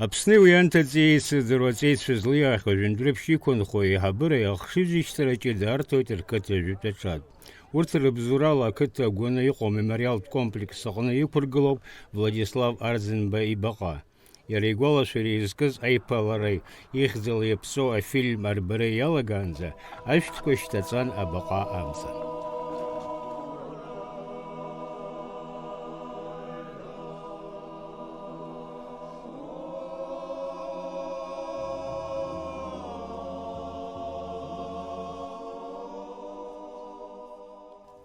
Аԥсны уи анҭыҵеицы дыруаҵеицәа злиаахьоу жәындәрыԥшь иқәынхо еиҳабыра иахшыҩзышьҭра ҷыда арҭоит рқыҭа ажәытә аҿатә. Урҭ рыбзоурала ақыҭа агәаны иҟоу амемориалтә комплекс аҟны иқәыргылоуп Владислав Арӡынба ибаҟа. Иара игәалашәара изкыз аиԥылара ихьӡала иаԥсоу афильм арбара иалагаанӡа ашәҭқәа шьҭаҵан абаҟа амца.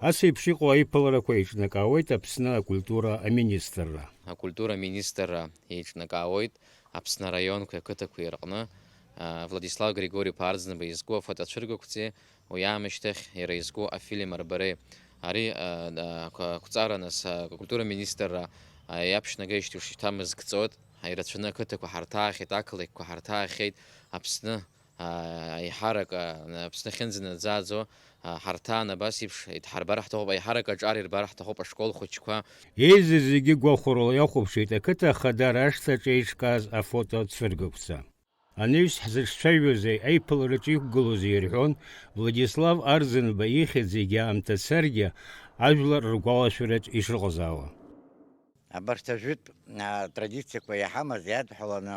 Асеиԥш иҟоу аиԥыларақәа еиҿнакаауеит Аԥсны акультура аминистрра. Акультура министрра еиҿнакаауеит Аԥсны араионқәеи ақыҭақәеи рҟны Владислав Григорий-иԥа Арӡынба изку афотоцәыргақәҵеи, уи аамышьҭахь иара изку афильм арбареи. Ари ақәҵаранас акультура министрра иаԥшьнагаижьҭеи ушиҭамыз гӡоит. Ирацәаны ақыҭақәа ҳарҭаахьеит, ақалақьқәа ҳарҭаахьеит. Аԥсны аиҳарак Аԥсны ахьынӡанаӡааӡо ҳарҭаан абас еиԥш иҭҳарбара ҳҭахуп, аиҳарак аҿар ирбара ҳҭахуп ашкол хәыҷқәа. Еизаз зегьы гәахәарыла иахәаԥшит ақыҭа ахадара ашҭаҿы еиҿкааз афотоцәыргақәҵа. Анаҩс ҳзыҿцәажәози аиԥылараҿы иқәгылози ирҳәон Владислав Арӡынба ихьӡ егьи аамҭа царгьы ажәлар ргәалашәараҿ ишыҟазаауа. Абарҭ ажәытә традициақәа иаҳамаз иадҳәаланы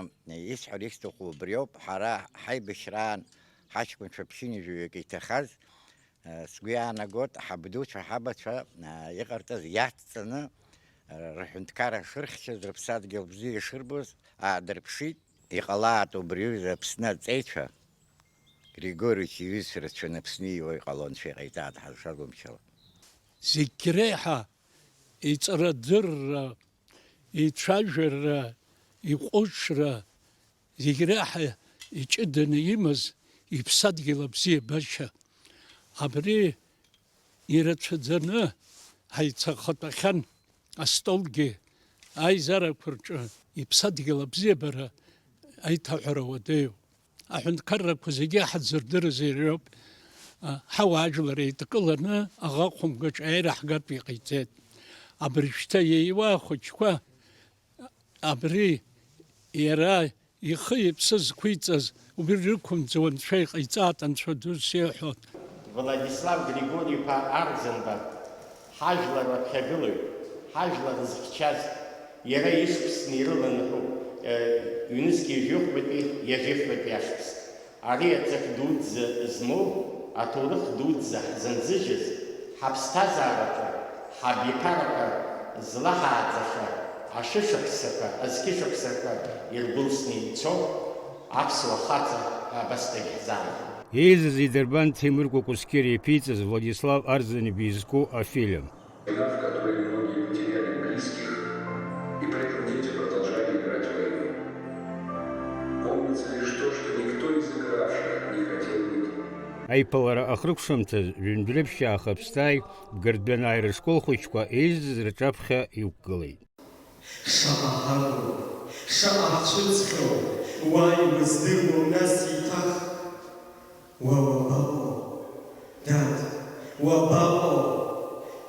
исҳәар исҭаху убриоуп. Ҳара ҳаибашьраан ҳаҷкәынцәа ԥшьынҩажәаҩык иҭахаз сгәы иаанагоит ҳабдуцәа ҳабацәа иҟарҵаз иацҵаны рҳәынҭқарра шырхьчаз, рыԥсадгьыл бзиа ишырбоз аадырԥшит. Иҟалаат убри Аԥсны аҵеицәа Григорич иҩызцәа рацәаны Аԥсны ииуа иҟалон, шәиҟаиҵааит ҳазшагәымшьала. Зегь реиҳа иҵарадырра, ицәажәара, иҟәыҿра, зегь реиҳа иҷыданы имаз иԥсадгьыл абзиабашьа. Абри ирацәаӡаны ҳаицахатәахьан астолгьы аизарақәа рҿы иԥсадгьыл абзиабара аиҭаҳәара уадаҩуп. Аҳәынҭқаррақәа зегьы ҳаӡырдырыз иреиуп. Ҳауаажәлар еидкыланы аӷа хәымгаҿ аира ҳгартә иҟаиҵеит. Абри шьҭа иеиуа ахәыҷқәа абри иара ихы иԥсы зқәиҵаз убри рықәымӡуа анцәа иҟаиҵаат, анцәа дус иҳәот. Владислав Григорий-иԥа Арӡынба ҳажәлар раԥхьагылаҩ, ҳажәлар зыхьчаз, иара ишықәсны ирыланаҳәоуп ҩнызқьи жәохәбатәи иажәихәбатәи ашықәс. Ари аҵак дуӡӡа змоу, аҭоурых дуӡӡа ҳзынзыжьыз, ҳаԥсҭазаараҿы, ҳабиԥарақәа злаҳааӡаша ашышықәсақәа, азқьышықәсақәа иргәылсны ицо аԥсуа хаҵа абас дагьҳзаанхоит. Еизаз идырбан Тимур Кукускир иаԥиҵаз Владислав Арӡынба изку афильм. Война, в которой многие потеряли близких, и при этом дети продолжали играть в войну. Помнится лишь то, что никто из игравших не хотел быть. Аиԥылара ахрықәшамҭаз жәындәрыԥшь аахаԥсҭааи Гырдәан аиршкол хәыҷқәа еизаз рҿаԥхьа иқәгылеит. Шаҟа ҳаруа, шаҟа ҳцәыӡхьоу, уа иуыздыруоу нас еиҭах. Уа уабаҟоу, дад, уабаҟоу,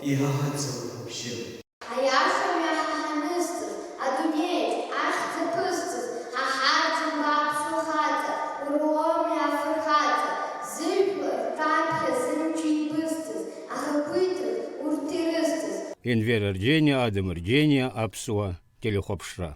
иҳаҳаӡоу абжьы. Аиаша мҩаҳаҳанызҵаз, адунеиаҿ ахьӡ аԥызҵаз, ҳаҳарӡынба аԥсуа хаҵа, уруоми афырхаҵа, зыжәлар ртаԥхьа зымч ибысҵаз, ахақәиҭраз урҭ ирызҭаз. Енвер Рџьениа, Адам Рџьениа, аԥсуа телехәаԥшра.